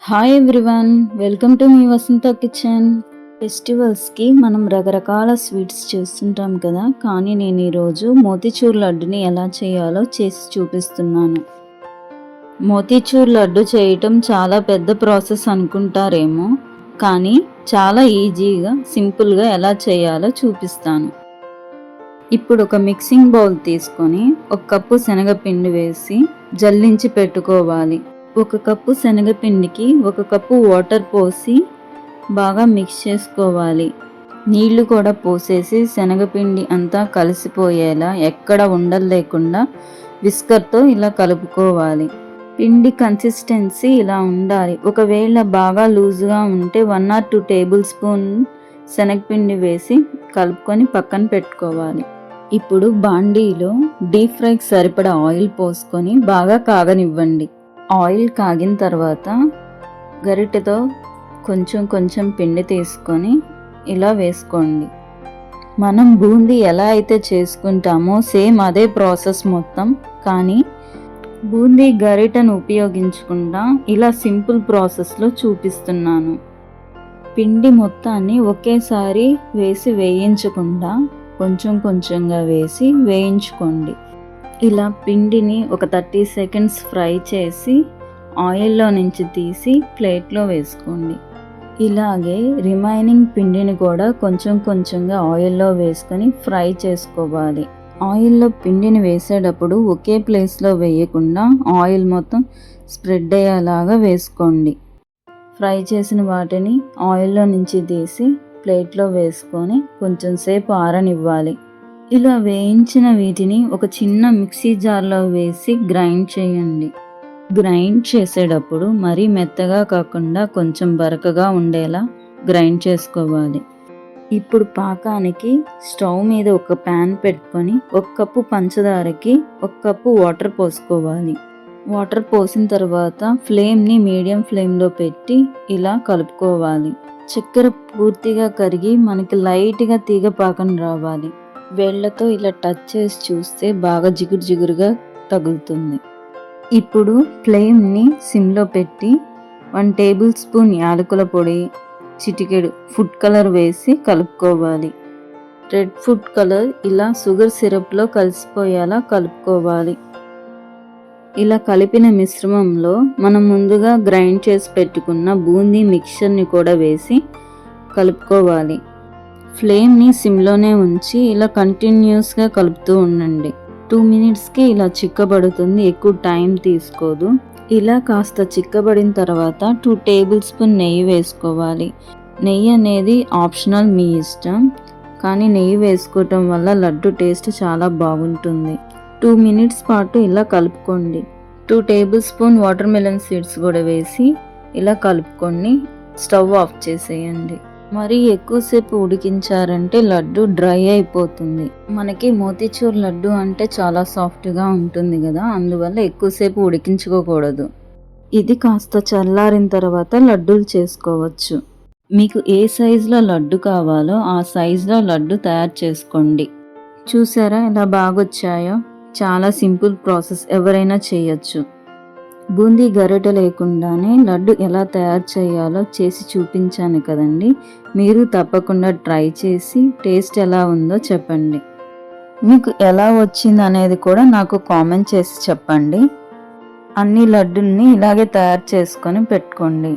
Hi everyone, welcome to మీ Vasantha kitchen. ఫెస్టివల్స్కి మనం రకరకాల స్వీట్స్ చేస్తుంటాం కదా, కానీ నేను ఈరోజు మోతీచూర్ లడ్డుని ఎలా చేయాలో చేసి చూపిస్తున్నాను. మోతీచూర్ లడ్డు చేయటం చాలా పెద్ద ప్రాసెస్ అనుకుంటారేమో, కానీ చాలా ఈజీగా సింపుల్గా ఎలా చేయాలో చూపిస్తాను. ఇప్పుడు ఒక మిక్సింగ్ బౌల్ తీసుకొని 1 కప్పు శనగపిండి వేసి జల్లించి పెట్టుకోవాలి. 1 కప్పు శనగపిండికి 1 కప్పు వాటర్ పోసి బాగా మిక్స్ చేసుకోవాలి. నీళ్లు కూడా పోసేసి శనగపిండి అంతా కలిసిపోయేలా ఎక్కడ ఉండలు లేకుండా విస్కర్తో ఇలా కలుపుకోవాలి. పిండి కన్సిస్టెన్సీ ఇలా ఉండాలి. ఒకవేళ బాగా లూజ్గా ఉంటే 1 or 2 టేబుల్ స్పూన్ శనగపిండి వేసి కలుపుకొని పక్కన పెట్టుకోవాలి. ఇప్పుడు బాండీలో డీప్ ఫ్రైకి సరిపడా ఆయిల్ పోసుకొని బాగా కాగనివ్వండి. ఆయిల్ కాగిన తర్వాత గరిటెతో కొంచెం కొంచెం పిండి తీసుకొని ఇలా వేసుకోండి. మనం బూందీ ఎలా అయితే చేసుకుంటామో సేమ్ అదే ప్రాసెస్ మొత్తం, కానీ బూందీ గరిటెను ఉపయోగించకుండా ఇలా సింపుల్ ప్రాసెస్లో చూపిస్తున్నాను. పిండి మొత్తాన్ని ఒకేసారి వేసి వేయించకుండా కొంచెం కొంచెంగా వేసి వేయించుకోండి. ఇలా పిండిని ఒక 30 సెకండ్స్ ఫ్రై చేసి ఆయిల్లో నుంచి తీసి ప్లేట్లో వేసుకోండి. ఇలాగే రిమైనింగ్ పిండిని కూడా కొంచెం కొంచెంగా ఆయిల్లో వేసుకొని ఫ్రై చేసుకోవాలి. ఆయిల్లో పిండిని వేసేటప్పుడు ఒకే ప్లేస్లో వేయకుండా ఆయిల్ మొత్తం స్ప్రెడ్ అయ్యేలాగా వేసుకోండి. ఫ్రై చేసిన వాటిని ఆయిల్లో నుంచి తీసి ప్లేట్లో వేసుకొని కొంచెం సేపు ఆరనివ్వాలి. ఇలా వేయించిన వీటిని ఒక చిన్న మిక్సీ జార్లో వేసి గ్రైండ్ చేయండి. గ్రైండ్ చేసేటప్పుడు మరీ మెత్తగా కాకుండా కొంచెం బరకగా ఉండేలా గ్రైండ్ చేసుకోవాలి. ఇప్పుడు పాకానికి స్టవ్ మీద ఒక ప్యాన్ పెట్టుకొని 1 కప్పు పంచదారకి 1 కప్పు వాటర్ పోసుకోవాలి. వాటర్ పోసిన తర్వాత ఫ్లేమ్ని మీడియం ఫ్లేమ్లో పెట్టి ఇలా కలుపుకోవాలి. చక్కెర పూర్తిగా కరిగి మనకి లైట్గా తీగ పాకం రావాలి. వేళ్లతో ఇలా టచ్ చేసి చూస్తే బాగా జిగురు జిగురుగా తగులుతుంది. ఇప్పుడు ఫ్లేమ్ని సిమ్లో పెట్టి 1 టేబుల్ స్పూన్ యాలకుల పొడి, చిటికెడు ఫుడ్ కలర్ వేసి కలుపుకోవాలి. రెడ్ ఫుడ్ కలర్ ఇలా షుగర్ సిరప్లో కలిసిపోయేలా కలుపుకోవాలి. ఇలా కలిపిన మిశ్రమంలో మనం ముందుగా గ్రైండ్ చేసి పెట్టుకున్న బూందీ మిక్చర్ని కూడా వేసి కలుపుకోవాలి. ఫ్లేమ్ని సిమ్లోనే ఉంచి ఇలా కంటిన్యూస్గా కలుపుతూ ఉండండి. 2 మినిట్స్కి ఇలా చిక్కబడుతుంది, ఎక్కువ టైం తీసుకోదు. ఇలా కాస్త చిక్కబడిన తర్వాత 2 టేబుల్ స్పూన్ నెయ్యి వేసుకోవాలి. నెయ్యి అనేది ఆప్షనల్, మీ ఇష్టం, కానీ నెయ్యి వేసుకోవటం వల్ల లడ్డు టేస్ట్ చాలా బాగుంటుంది. 2 మినిట్స్ పాటు ఇలా కలుపుకోండి. 2 table spoon water melon seeds కూడా వేసి ఇలా కలుపుకొని స్టవ్ ఆఫ్ చేసేయండి. మరీ ఎక్కువసేపు ఉడికించారంటే లడ్డు డ్రై అయిపోతుంది. మనకి మోతీచూర్ లడ్డు అంటే చాలా సాఫ్ట్గా ఉంటుంది కదా, అందువల్ల ఎక్కువసేపు ఉడికించుకోకూడదు. ఇది కాస్త చల్లారిన తర్వాత లడ్డూలు చేసుకోవచ్చు. మీకు ఏ సైజులో లడ్డు కావాలో ఆ సైజులో లడ్డు తయారు చేసుకోండి. చూసారా ఎలా బాగొచ్చాయో? చాలా సింపుల్ ప్రాసెస్, ఎవరైనా చేయొచ్చు. బూందీ గరిటె లేకుండానే లడ్డు ఎలా తయారు చేయాలో చేసి చూపించాను కదండి. మీరు తప్పకుండా ట్రై చేసి టేస్ట్ ఎలా ఉందో చెప్పండి. మీకు ఎలా వచ్చింది అనేది కూడా నాకు కామెంట్ చేసి చెప్పండి. అన్ని లడ్డుల్ని ఇలాగే తయారు చేసుకొని పెట్టుకోండి.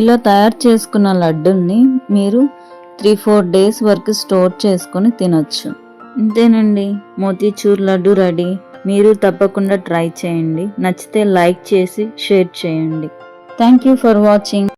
ఇలా తయారు చేసుకున్న లడ్డుల్ని మీరు 3-4 డేస్ వరకు స్టోర్ చేసుకొని తినొచ్చు. అంతేనండి, మోతీచూర్ లడ్డు రెడీ. మీరు తప్పకుండా ట్రై చేయండి. నచ్చితే లైక్ చేసి షేర్ చేయండి. Thank you for watching.